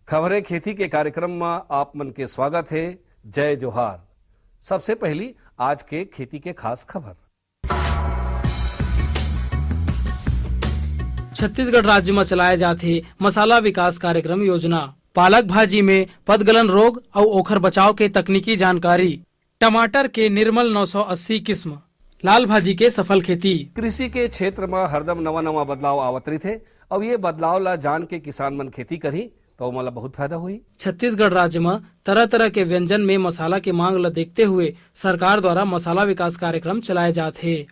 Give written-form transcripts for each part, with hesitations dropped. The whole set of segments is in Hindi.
खबरें खेती के कार्यक्रम में आप मन के स्वागत है। जय जोहार। सबसे पहली आज के खेती के खास खबर। छत्तीसगढ़ राज्य में चलाए जाते मसाला विकास कार्यक्रम योजना, पालक भाजी में पदगलन रोग और ओखर बचाव के तकनीकी जानकारी, टमाटर के निर्मल 980 किस्म, लाल भाजी के सफल खेती। कृषि के क्षेत्र में हरदम नवा नवा बदलाव आवत रही थे और ये बदलाव ला जान के किसान मन खेती करी तो मला बहुत फायदा हुई। छत्तीसगढ़ राज्य में तरह तरह के व्यंजन में मसाला के मांग ला देखते हुए सरकार द्वारा मसाला विकास कार्यक्रम चलाए जाते हैं।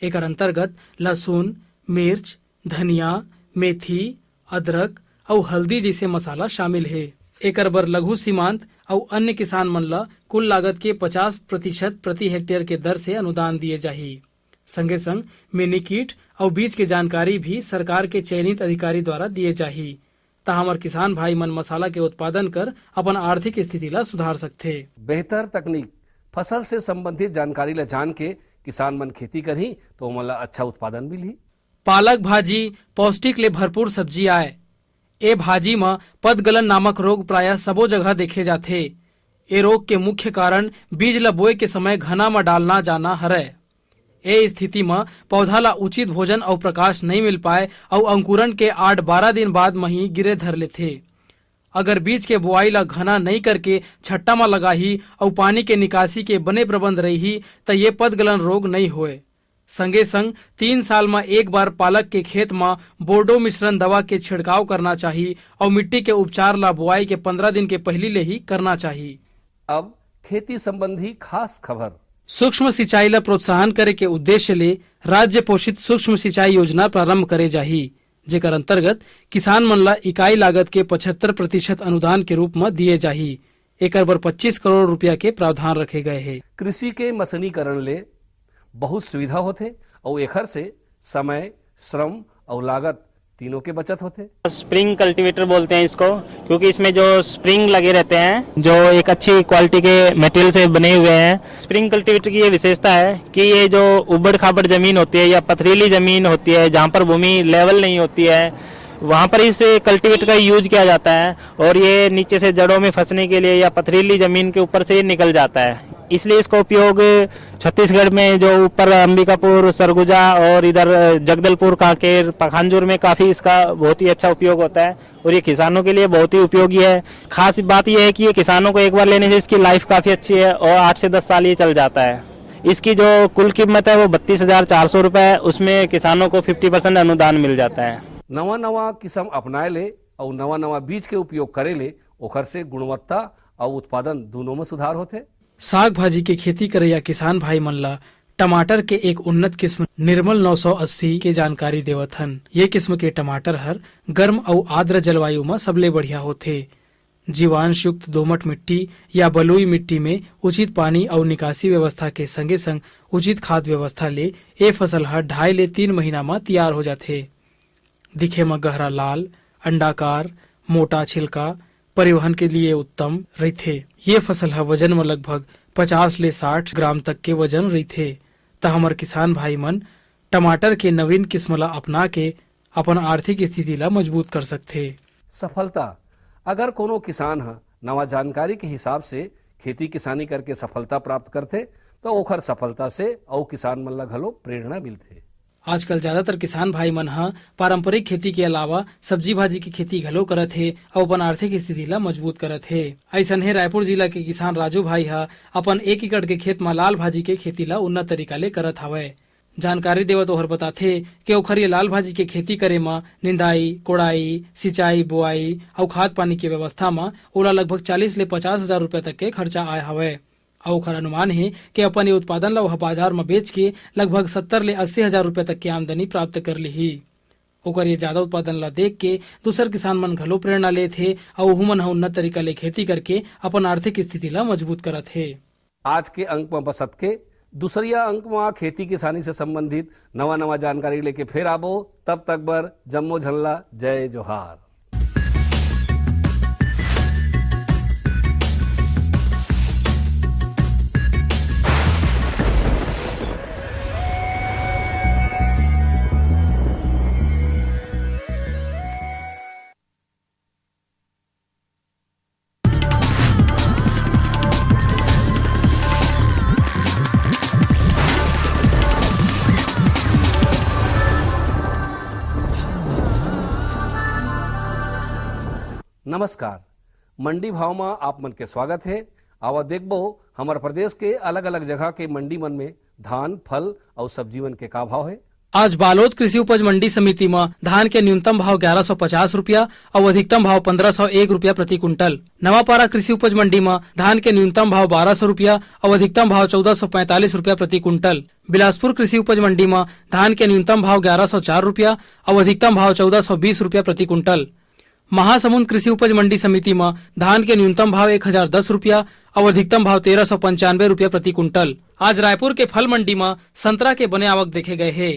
एक अंतर्गत लहसुन, मिर्च, धनिया, मेथी, अदरक और हल्दी जैसे मसाला शामिल है। एकर बर लघु सीमांत और अन्य किसान मन ला कुल लागत के 50% प्रति हेक्टेयर के दर से अनुदान दिए जाही। संगे संग मिनी कीट और बीज के जानकारी भी सरकार के चयनित अधिकारी द्वारा दिए जाही, ता हमर किसान भाई मन मसाला के उत्पादन कर अपन आर्थिक स्थिति ला सुधार सकथे। बेहतर तकनीक, फसल से संबंधित जानकारी ला जान के किसान मन खेती करही तो मला अच्छा उत्पादन मिलही। पालक भाजी पौष्टिक ले भरपूर सब्जी आए। ए भाजी में पदगलन नामक रोग प्रायः सबो जगह देखे जाथे। ए रोग के मुख्य कारण बीज ला बोए के समय घना में डालना जाना हरय। ए स्थिति में पौधा ला उचित भोजन और प्रकाश नहीं मिल पाए और अंकुरण के 8-12 दिन बाद में ही गिरे धर लेथे। अगर बीज के बुआई ला घना नहीं करके छट्टा में लगाही और पानी के निकासी के बने प्रबंध रही तो ये पदगलन रोग नहीं होए। संगे संग 3 साल में एक बार पालक के खेत में बोर्डो मिश्रण दवा के छिड़काव करना चाहिए और मिट्टी के उपचार ला बुआई के 15 दिन के पहले ले ही करना चाहिए। अब खेती संबंधी खास खबर। सूक्ष्म सिंचाई ला प्रोत्साहन करे के उद्देश्य ले राज्य पोषित सूक्ष्म सिंचाई योजना प्रारंभ करे जाही, जेकर अंतर्गत किसान मन ला इकाई लागत के 75% अनुदान के रूप में दिए जाही। एकर बर 25 करोड़ रुपया के प्रावधान रखे गए हैं। कृषि के मशीनीकरण ले बहुत सुविधा होते और एखर से समय, श्रम और लागत तीनों के बचत होते। स्प्रिंग कल्टीवेटर बोलते हैं इसको, क्योंकि इसमें जो स्प्रिंग लगे रहते हैं जो एक अच्छी क्वालिटी के मटेरियल से बने हुए हैं। स्प्रिंग कल्टीवेटर की ये विशेषता है कि ये जो उबड़ खाबड़ जमीन होती है या पथरीली जमीन होती है जहाँ पर भूमि लेवल नहीं होती है, वहाँ पर इस कल्टीवेटर का यूज किया जाता है और ये नीचे से जड़ों में फंसने के लिए या पथरीली जमीन के ऊपर से निकल जाता है। इसलिए इसका उपयोग छत्तीसगढ़ में जो ऊपर अंबिकापुर, सरगुजा और इधर जगदलपुर, कांकेर, पखानजोर में काफी इसका बहुत ही अच्छा उपयोग होता है और ये किसानों के लिए बहुत ही उपयोगी है। खास बात यह है कि ये किसानों को एक बार लेने से इसकी लाइफ काफी अच्छी है और 8 से 10 साल ये चल जाता है। इसकी जो कुल कीमत है वो 32,400 रुपए है। उसमें किसानों को 50% अनुदान मिल जाता है। नवा नवा किस्म अपनाए ले और नवा नवा बीज के उपयोग करे ले ओखर से गुणवत्ता और उत्पादन दोनों में सुधार होते। साग भाजी के खेती करैया किसान भाई मन ला टमाटर के एक उन्नत किस्म निर्मल 980 के जानकारी देवत हन। ये किस्म के टमाटर हर गर्म और आर्द्र जलवायु में सबले बढ़िया होथे। जीवांश युक्त दोमट मिट्टी या बलुई मिट्टी में उचित पानी और निकासी व्यवस्था के संगे संग उचित खाद व्यवस्था ले ये फसल हर 2.5 ले 3 महीना में तैयार हो जाथे। दिखे में गहरा लाल, अंडाकार, मोटा छिलका, परिवहन के लिए उत्तम रहथे। ये फसल है वजन में लगभग 50 ले 60 ग्राम तक के वजन रहथे। त हमर किसान भाई मन टमाटर के नवीन किस्म ला अपना के अपन आर्थिक स्थिति ला मजबूत कर सकथे। सफलता, अगर कोनो किसान है नवा जानकारी के हिसाब से खेती किसानी करके सफलता प्राप्त करते तो ओखर सफलता से और किसान मन ला घलो प्रेरणा मिलथे। आजकल ज्यादातर किसान भाई मन ह पारंपरिक खेती के अलावा सब्जी भाजी की खेती घलो करत हे और अपन आर्थिक स्थिति ला मजबूत करत हे। ऐसन है रायपुर जिला के किसान राजू भाई ह अपन 1 एकड़ के खेत में लाल भाजी के खेती ला उन्नत तरीका ले करत हवय। जानकारी देवत ओहर बताथे कि ओखर ये लाल भाजी के खेती करे में निंदाई, कोड़ाई, सिंचाई, बुआई और खाद पानी की व्यवस्था में ओला लगभग 40 ले 50 हजार रुपए तक के खर्चा आए हवय। और ओखर अनुमान है कि अपन ये उत्पादन ला वह बाजार में बेच के लगभग 70 ले 80 हजार रुपए तक की आमदनी प्राप्त कर ली। ओकर ये ज्यादा उत्पादन ला देख के दूसर किसान मन घलो प्रेरणा ले थे और ओहू उन्नत तरीका ले खेती करके अपन आर्थिक स्थिति ला मजबूत करत है। आज के अंक में बसत के दूसरिया अंक में खेती किसानी से संबंधित नवा नवा जानकारी लेके फिर आबो। तब तक बर जम्मो झल्ला जय जोहार। नमस्कार। मंडी भाव में आप मन के स्वागत है। आवा देखबो हमारे प्रदेश के अलग अलग जगह के मंडी मन में धान, फल और सब्जी मन के का भाव है। आज बालोद कृषि उपज मंडी समिति में धान के न्यूनतम भाव 1150 रुपया और अधिकतम भाव 1501 रुपया प्रति कुंटल। नवापारा कृषि उपज मंडी में धान के न्यूनतम भाव 1200 रुपया और अधिकतम भाव 1445 रुपया प्रति कुंटल। बिलासपुर कृषि उपज मंडी में धान के न्यूनतम भाव 1104 रुपया और अधिकतम भाव 1420 रुपया प्रति कुंटल। महासमुंद कृषि उपज मंडी समिति में धान के न्यूनतम भाव 1010 रुपया और अधिकतम भाव 1395 रुपया प्रति कुंटल। आज रायपुर के फल मंडी में संतरा के बने आवक देखे गए है।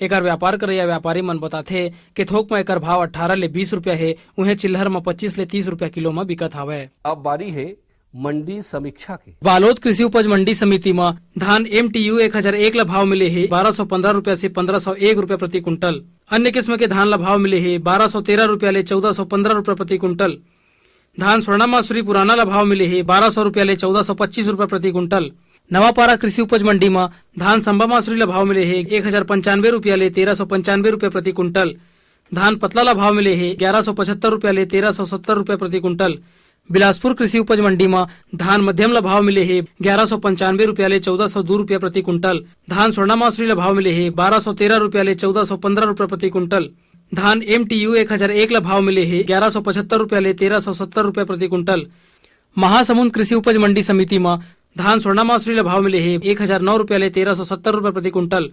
एकर व्यापार करे व्यापारी मन बताथे कि थोक में एकर भाव 18 ले 20 रुपया है, उन्हें चिल्हर में 25 ले 30 रुपया किलो में बिकत हवे। अब बारी है मंडी समीक्षा की। बालोद कृषि उपज मंडी समिति में धान MTU 1001 ला भाव मिले है 1215 रुपया से 1501 रुपया प्रति कुंटल। अन्य किस्म के धान ला भाव मिले है 1213 रुपया ले 1415 रुपया प्रति कुंटल। धान स्वर्णा मासुरी पुराना ला भाव मिले है 1200 रुपया ले 1425 रुपया प्रति कुंटल। नवापारा कृषि उपज मंडी में धान संबा मासुरी ला भाव मिले है 1095 रुपया ले 1395 रुपया प्रति कुंटल। धान पतला ला भाव मिले है 1175 रुपया ले 1370 रुपया प्रति कुंटल। बिलासपुर कृषि उपज मंडी में धान मध्यम ला भाव मिले है 1195 रुपया ले 1402 रुपया प्रति कुंटल। धान स्वर्णा मासुरी ला भाव मिले है 1213 रुपया ले 1415 रुपया प्रति कुंटल। धान MTU 1001 ला भाव मिले है 1175 रुपया ले 1370 रुपया प्रति कुंटल। महासमुंद कृषि उपज मंडी समिति में धान स्वर्णा मासुरी ला भाव मिले है 1009 रुपया ले 1370 रुपया प्रति कुंटल।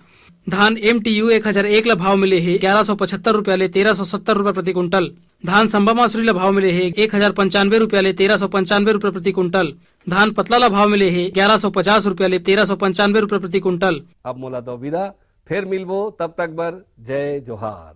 धान MTU 1001 ला भाव मिले है 1175 रुपया ले 1370 रुपया प्रति कुंटल। धान संबा मासुरी ला भाव मिले है 1095 रुपया ले 1395 रुपया प्रति कुंटल। धान पतला ला भाव मिले है 1150 रुपया ले 1395 रुपया प्रति कुंटल। अब मोला दो विदा, फिर मिलबो, तब तक बर जय जोहार।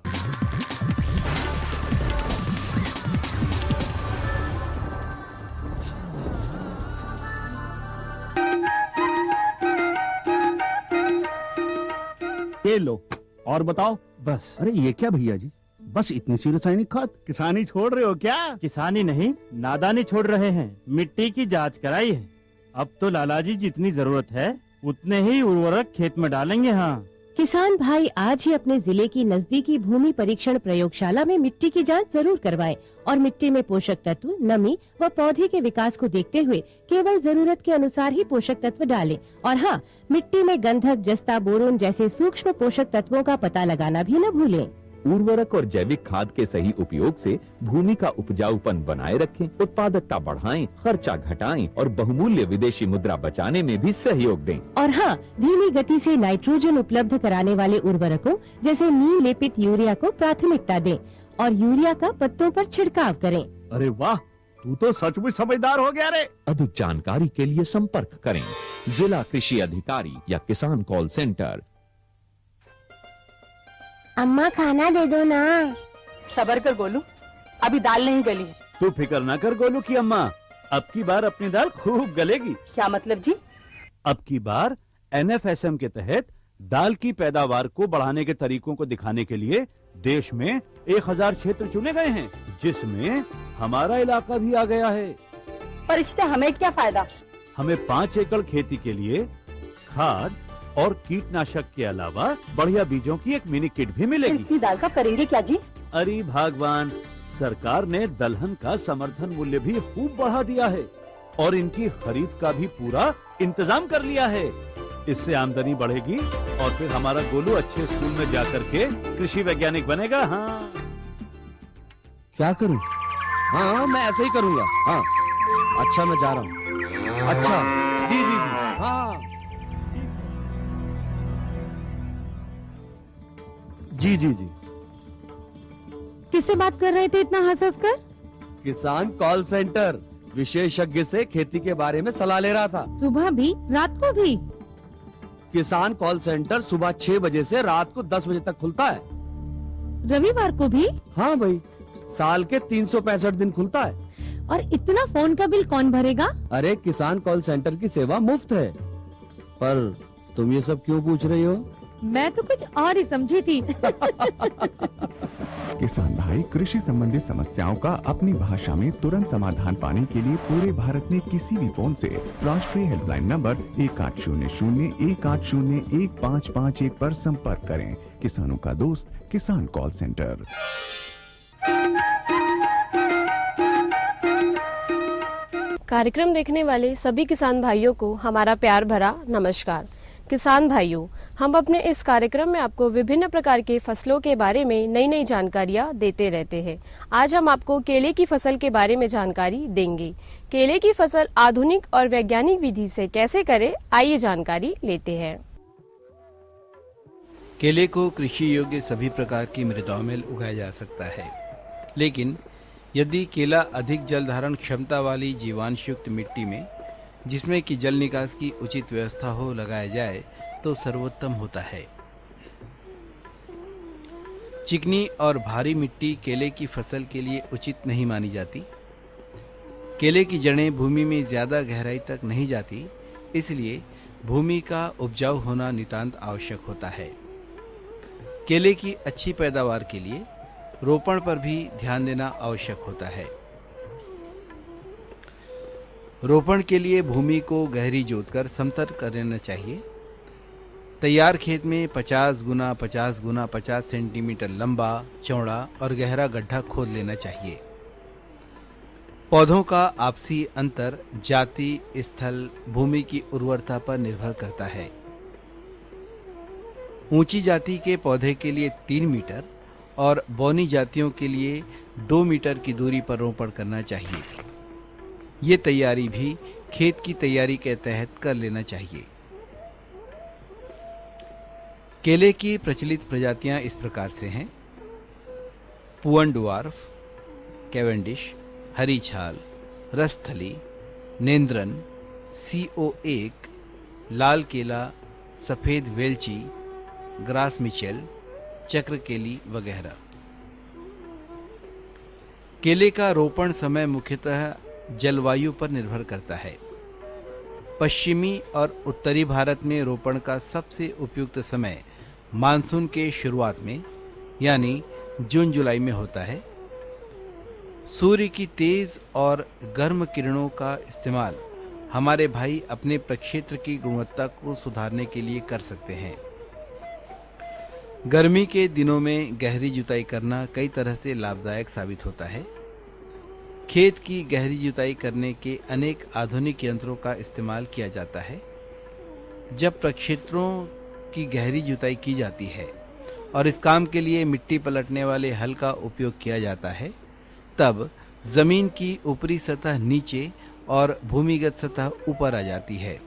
ये लो और बताओ। बस। अरे ये क्या भैया जी, बस इतनी सी रासायनिक खाद? किसानी छोड़ रहे हो क्या? किसानी नहीं, नादानी छोड़ रहे हैं। मिट्टी की जांच कराई है। अब तो लालाजी जितनी जरूरत है उतने ही उर्वरक खेत में डालेंगे। हाँ, किसान भाई आज ही अपने जिले की नजदीकी भूमि परीक्षण प्रयोगशाला में मिट्टी की जांच जरूर करवाएं और मिट्टी में पोषक तत्व, नमी व पौधे के विकास को देखते हुए केवल जरूरत के अनुसार ही पोषक तत्व डालें। और हाँ, मिट्टी में गंधक, जस्ता, बोरोन जैसे सूक्ष्म पोषक तत्वों का पता लगाना भी न भूलें। उर्वरक और जैविक खाद के सही उपयोग से भूमि का उपजाऊपन बनाए रखें, उत्पादकता बढ़ाएं, खर्चा घटाएं और बहुमूल्य विदेशी मुद्रा बचाने में भी सहयोग दें। और हाँ, धीमी गति से नाइट्रोजन उपलब्ध कराने वाले उर्वरकों जैसे नीम लेपित यूरिया को प्राथमिकता दें और यूरिया का पत्तों पर छिड़काव करें। अरे वाह, तू तो सचमुच समझदार हो गया रे। अधिक जानकारी के लिए संपर्क करें जिला कृषि अधिकारी या किसान कॉल सेंटर। अम्मा खाना दे दो ना। सबर कर गोलू, अभी दाल नहीं गली है। तू फिक्र ना कर गोलू की अम्मा, अब की बार अपनी दाल खूब गलेगी। क्या मतलब जी? अब की बार NFSM के तहत दाल की पैदावार को बढ़ाने के तरीकों को दिखाने के लिए देश में 1000 क्षेत्र चुने गए हैं, जिसमें हमारा इलाका भी आ गया है। पर इससे हमें क्या फायदा? हमें 5 एकड़ खेती के लिए खाद और कीटनाशक के अलावा बढ़िया बीजों की एक मिनी किट भी मिलेगी। इतनी दाल का करेंगे क्या जी? अरे भगवान, सरकार ने दलहन का समर्थन मूल्य भी खूब बढ़ा दिया है और इनकी खरीद का भी पूरा इंतजाम कर लिया है। इससे आमदनी बढ़ेगी और फिर हमारा गोलू अच्छे स्कूल में जाकर के कृषि वैज्ञानिक बनेगा। हाँ, क्या करूं? हाँ, मैं ऐसे ही करूंगा। हाँ, अच्छा, मैं जा रहा हूँ। अच्छा, जी जी जी, हाँ, जी जी जी। किससे बात कर रहे थे इतना हंस कर? किसान कॉल सेंटर, विशेषज्ञ से खेती के बारे में सलाह ले रहा था। सुबह भी, रात को भी? किसान कॉल सेंटर सुबह 6 बजे से रात को 10 बजे तक खुलता है। रविवार को भी? हाँ भाई, साल के 365 दिन खुलता है। और इतना फोन का बिल कौन भरेगा? अरे, किसान कॉल सेंटर की सेवा मुफ्त है। पर तुम ये सब क्यों पूछ रही हो? मैं तो कुछ और ही समझी थी। किसान भाई कृषि संबंधी समस्याओं का अपनी भाषा में तुरंत समाधान पाने के लिए पूरे भारत में किसी भी फोन से राष्ट्रीय हेल्पलाइन नंबर 1800-1801-551 पर संपर्क करें। किसानों का दोस्त किसान कॉल सेंटर। कार्यक्रम देखने वाले सभी किसान भाइयों को हमारा प्यार भरा नमस्कार। किसान भाइयों, हम अपने इस कार्यक्रम में आपको विभिन्न प्रकार के फसलों के बारे में नई नई जानकारियाँ देते रहते हैं। आज हम आपको केले की फसल के बारे में जानकारी देंगे। केले की फसल आधुनिक और वैज्ञानिक विधि से कैसे करें, आइए जानकारी लेते हैं। केले को कृषि योग्य सभी प्रकार की मृदाओं में उगाया जा सकता है, लेकिन यदि केला अधिक जल धारण क्षमता वाली जीवांशयुक्त मिट्टी में, जिसमें कि जल निकास की उचित व्यवस्था हो, लगाया जाए तो सर्वोत्तम होता है। चिकनी और भारी मिट्टी केले की फसल के लिए उचित नहीं मानी जाती। केले की जड़ें भूमि में ज्यादा गहराई तक नहीं जाती, इसलिए भूमि का उपजाऊ होना नितांत आवश्यक होता है। केले की अच्छी पैदावार के लिए रोपण पर भी ध्यान देना आवश्यक होता है। रोपण के लिए भूमि को गहरी जोतकर समतल कर लेना चाहिए। तैयार खेत में 50 गुना 50 गुना 50 सेंटीमीटर लंबा, चौड़ा और गहरा गड्ढा खोद लेना चाहिए। पौधों का आपसी अंतर जाति, स्थल, भूमि की उर्वरता पर निर्भर करता है। ऊंची जाति के पौधे के लिए 3 मीटर और बौनी जातियों के लिए 2 मीटर की दूरी पर रोपण करना चाहिए। ये तैयारी भी खेत की तैयारी के तहत कर लेना चाहिए। केले की प्रचलित प्रजातियां इस प्रकार से हैं: पुअन डुआर्फ, कैवेंडिश, हरी छाल, रसथली, नेंद्रन, CO1, लाल केला, सफेद वेलची, ग्रास मिचेल, चक्र केली वगैरह। केले का रोपण समय मुख्यतः जलवायु पर निर्भर करता है। पश्चिमी और उत्तरी भारत में रोपण का सबसे उपयुक्त समय मानसून के शुरुआत में यानी जून जुलाई में होता है। सूर्य की तेज और गर्म किरणों का इस्तेमाल हमारे भाई अपने प्रक्षेत्र की गुणवत्ता को सुधारने के लिए कर सकते हैं। गर्मी के दिनों में गहरी जुताई करना कई तरह से लाभदायक साबित होता है। खेत की गहरी जुताई करने के अनेक आधुनिक यंत्रों का इस्तेमाल किया जाता है। जब प्रक्षेत्रों की गहरी जुताई की जाती है और इस काम के लिए मिट्टी पलटने वाले हल का उपयोग किया जाता है, तब जमीन की ऊपरी सतह नीचे और भूमिगत सतह ऊपर आ जाती है।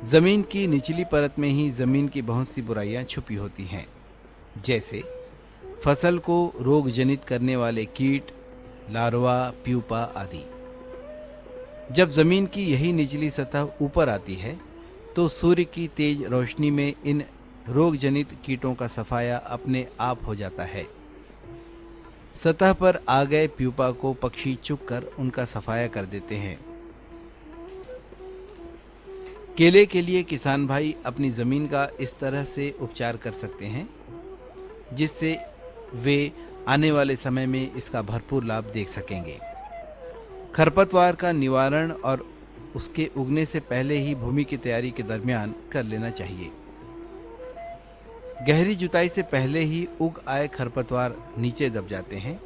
जमीन की निचली परत में ही जमीन की बहुत सी बुराइयां छुपी होती हैं, जैसे फसल को रोग जनित करने वाले कीट, लार्वा, प्यूपा आदि। जब जमीन की यही निचली सतह ऊपर आती है तो सूर्य की तेज रोशनी में इन रोग जनित कीटों का सफाया अपने आप हो जाता है। सतह पर आ गए प्यूपा को पक्षी चुगकर उनका सफाया कर देते हैं। केले के लिए किसान भाई अपनी जमीन का इस तरह से उपचार कर सकते हैं जिससे वे आने वाले समय में इसका भरपूर लाभ देख सकेंगे। खरपतवार का निवारण और उसके उगने से पहले ही भूमि की तैयारी के दरमियान कर लेना चाहिए। गहरी जुताई से पहले ही उग आए खरपतवार नीचे दब जाते हैं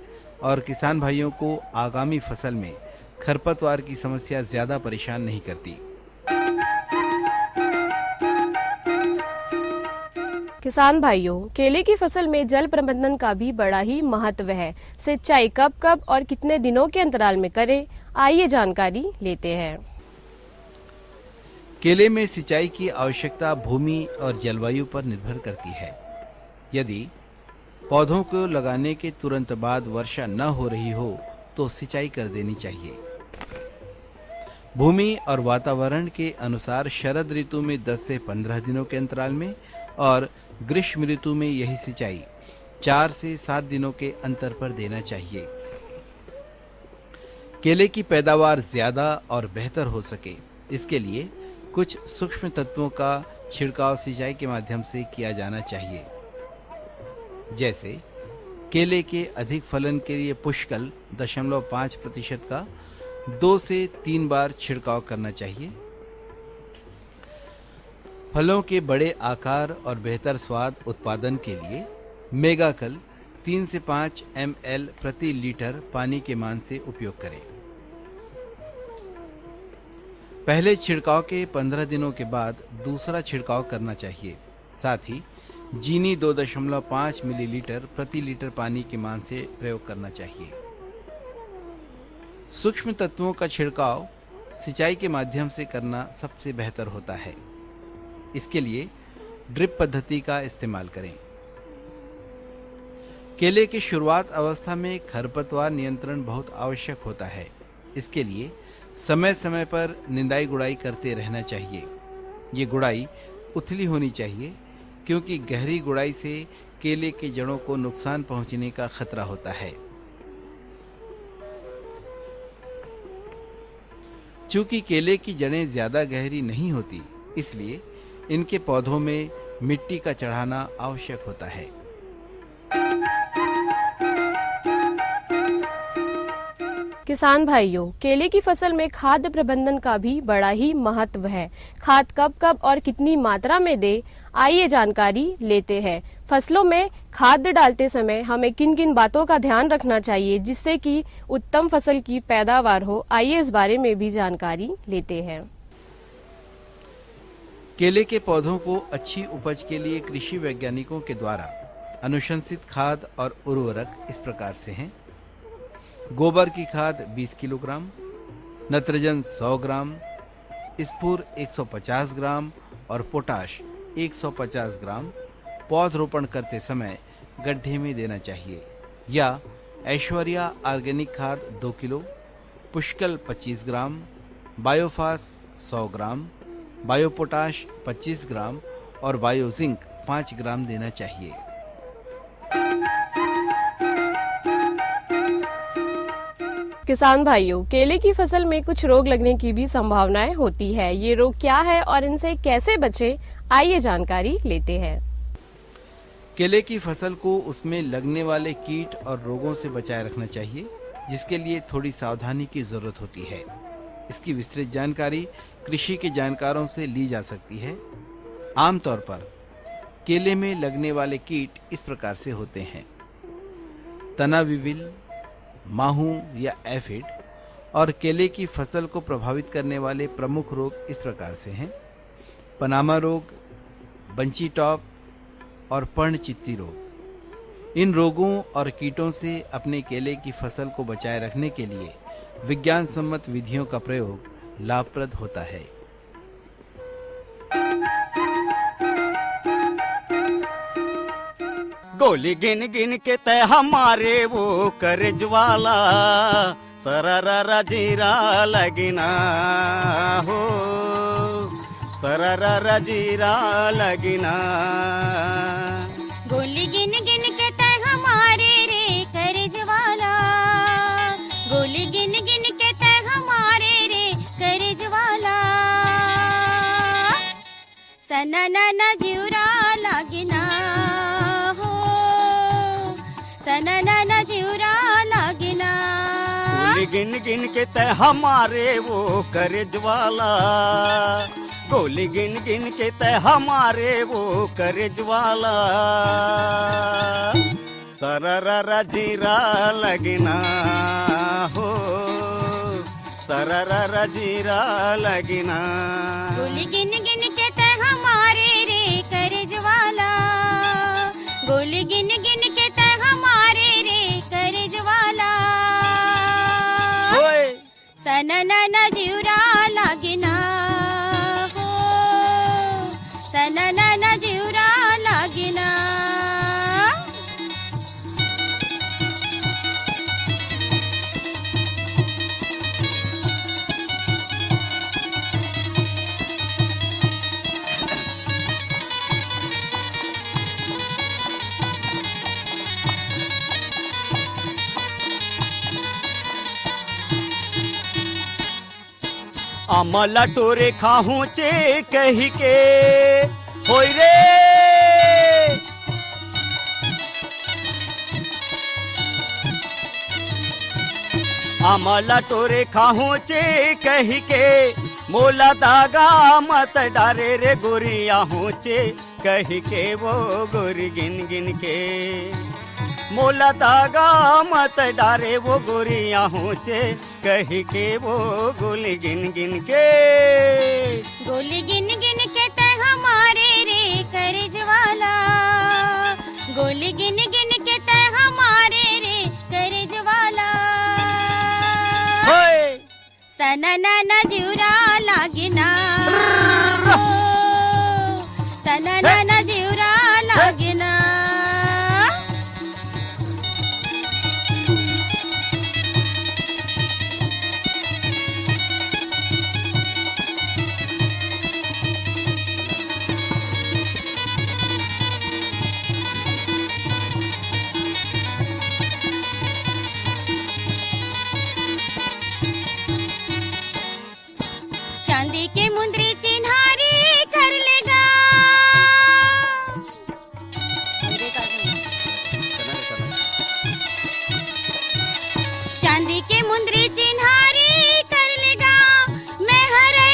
और किसान भाइयों को आगामी फसल में खरपतवार की समस्या ज्यादा परेशान नहीं करती। किसान भाइयों, केले की फसल में जल प्रबंधन का भी बड़ा ही महत्व है। सिंचाई कब कब और कितने दिनों के अंतराल में करें, आइए जानकारी लेते हैं। केले में सिंचाई की आवश्यकता भूमि और जलवायु पर निर्भर करती है। यदि पौधों को लगाने के तुरंत बाद वर्षा न हो रही हो तो सिंचाई कर देनी चाहिए। भूमि और वातावरण के अनुसार शरद ऋतु में 10 से 15 दिनों के अंतराल में और ग्रीष्म ऋतु में यही सिंचाई 4 से 7 दिनों के अंतर पर देना चाहिए। केले की पैदावार ज्यादा और बेहतर हो सके, इसके लिए कुछ सूक्ष्म तत्वों का छिड़काव सिंचाई के माध्यम से किया जाना चाहिए। जैसे केले के अधिक फलन के लिए पुष्कल 0.5% का 2 से 3 बार छिड़काव करना चाहिए। फलों के बड़े आकार और बेहतर स्वाद उत्पादन के लिए मेगाकल 3 से 5 ml प्रति लीटर पानी के मान से उपयोग करें। पहले छिड़काव के 15 दिनों के बाद दूसरा छिड़काव करना चाहिए। साथ ही चीनी 2.5 मिलीलीटर प्रति लीटर पानी के मान से प्रयोग करना चाहिए। सूक्ष्म तत्वों का छिड़काव सिंचाई के माध्यम से करना सबसे बेहतर होता है। इसके लिए ड्रिप पद्धति का इस्तेमाल करें। केले की शुरुआत अवस्था में खरपतवार नियंत्रण बहुत आवश्यक होता है। इसके लिए समय समय पर निंदाई गुड़ाई करते रहना चाहिए। ये गुड़ाई उथली होनी चाहिए, क्योंकि गहरी गुड़ाई से केले की जड़ों को नुकसान पहुंचने का खतरा होता है। चूंकि केले की जड़ें ज्यादा गहरी नहीं होती, इसलिए इनके पौधों में मिट्टी का चढ़ाना आवश्यक होता है। किसान भाइयों, केले की फसल में खाद्य प्रबंधन का भी बड़ा ही महत्व है। खाद कब कब और कितनी मात्रा में दे, आइए जानकारी लेते हैं। फसलों में खाद डालते समय हमें किन किन बातों का ध्यान रखना चाहिए जिससे कि उत्तम फसल की पैदावार हो, आइए इस बारे में भी जानकारी लेते हैं। केले के पौधों को अच्छी उपज के लिए कृषि वैज्ञानिकों के द्वारा अनुशंसित खाद और उर्वरक इस प्रकार से हैं। गोबर की खाद 20 किलोग्राम, नत्रजन 100 ग्राम, स्फूर 150 ग्राम और पोटाश 150 ग्राम पौधरोपण करते समय गड्ढे में देना चाहिए। या ऐश्वर्या ऑर्गेनिक खाद 2 किलो, पुष्कल 25 ग्राम, बायोफास 100 ग्राम, बायोपोटाश 25 ग्राम और बायोजिंक 5 ग्राम देना चाहिए। किसान भाइयों, केले की फसल में कुछ रोग लगने की भी संभावनाएं होती है। ये रोग क्या है और इनसे कैसे बचें, आइए जानकारी लेते हैं। केले की फसल को उसमें लगने वाले कीट और रोगों से बचाए रखना चाहिए, जिसके लिए थोड़ी सावधानी की जरूरत होती है। इसकी विस्तृत जानकारी कृषि के जानकारों से ली जा सकती है। आमतौर पर केले में लगने वाले कीट इस प्रकार से होते हैं: तना विविल, माहू या एफिड। और केले की फसल को प्रभावित करने वाले प्रमुख रोग इस प्रकार से हैं: पनामा रोग, बंची टॉप और पर्णचित्ती रोग। इन रोगों और कीटों से अपने केले की फसल को बचाए रखने के लिए विज्ञान सम्मत विधियों का प्रयोग लाभप्रद होता है। गोली गिन गिन के तय हमारे वो कर ज्वाला, सररा जीरा लगना हो, सररा जीरा लगना। गोली गिन गिन के तय हमारे रे कर ज्वाला, गोली गिन गिन के तय हमारे रे कर ज्वाला। सनना जीरा लगना हो, सनना जीरा लगना। गोली गिन गिन के तय हमारे वो कर ज्वाला, गोली गिन गिन के तय हमारे वो कर ज्वाला। सररा जीरा लगना हो, सररा जीरा लगना। गोली गिन गिन के तय हमारे रे कर ज्वाला, गोली गिन गिन के तय हमारे रे कर ज्वाला। सनना जीरा लगना हो, सनना जीरा लगना। अमला टोरे खाहू चे कही के होई रे। अमला टोरे खाहू चे कही के, मोला दागा मत डारे रे गोरिया होचे कही के। वो गोरी गिन गिन के मोला धागा मत डारे वो गोरिया होचे कही के वो गोली गिन गिन के गोली गिन गिन के ते हमारे रे करज वाला गोली गिन गिन के ते हमारे रे करज वाला सना ना जीवरा लागिना सना ना जीवरा लागिना चांदी के मुंदरी चिन्हारी कर लेगा चांदी के मुंदरी चिन्हारी कर लेगा मैं हरे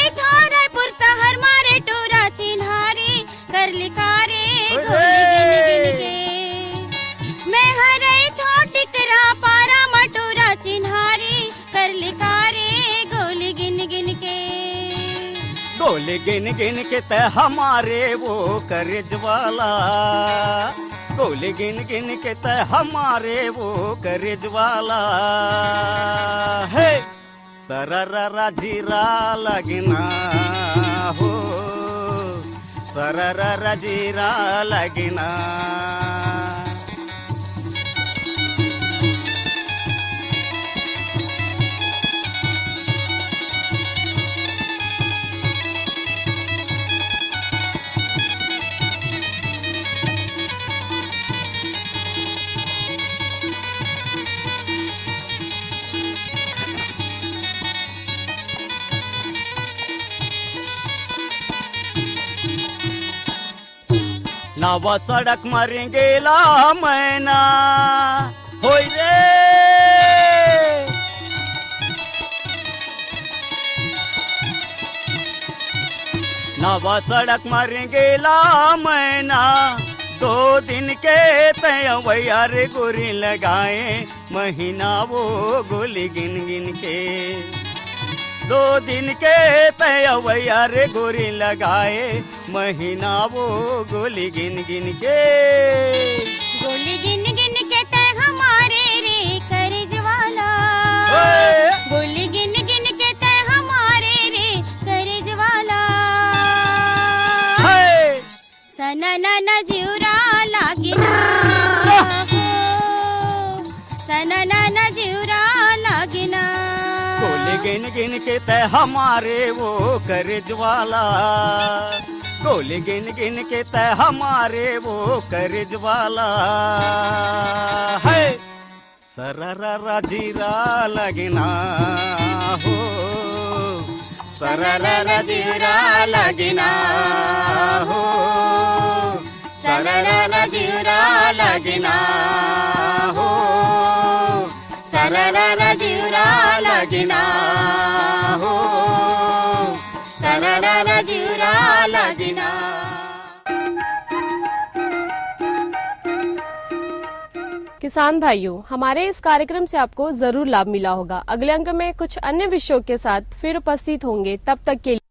रायपुर शहर मारे टोरा चिन्हारी कर लिखा रे गोली गिन गिन के मैं हरे टिकरा पारा मटोरा चिन्हारी कर लिखा रे गोली गिन गिन के गोली गिन गिन के ते हमारे वो करज वाला गोली गिन गिन के ते हमारे वो करज वाला है सररा जीरा लगना हो सररा जीरा लगना नवा सड़क मरेंगे ला मैना होई रे नवा सड़क मरेंगे ला मैना 2 दिन के तैया रे गोरी लगाए महीना वो गोली गिन गिन के 2 दिन के तैया रे गोरी लगाए महीना वो गोली गिन गिन के गोली गिन गिन के ते हमारे रे करज वाला गोली गिन गिन के ते हमारे रे करज वाला सना ना जीवरा लागिना सना ना जीवरा लागिना गोली गिन गिन के ते हमारे वो करज वाला गोली गिन गिन के ते हमारे वो करज वाला है सररा जीरा लगना हो सररा जीरा लगना हो सररा जीरा लगना हो सररा जीरा लगना हो सररा जीरा लगना किसान भाइयों, हमारे इस कार्यक्रम से आपको जरूर लाभ मिला होगा। अगले अंक में कुछ अन्य विषयों के साथ फिर उपस्थित होंगे। तब तक के लिए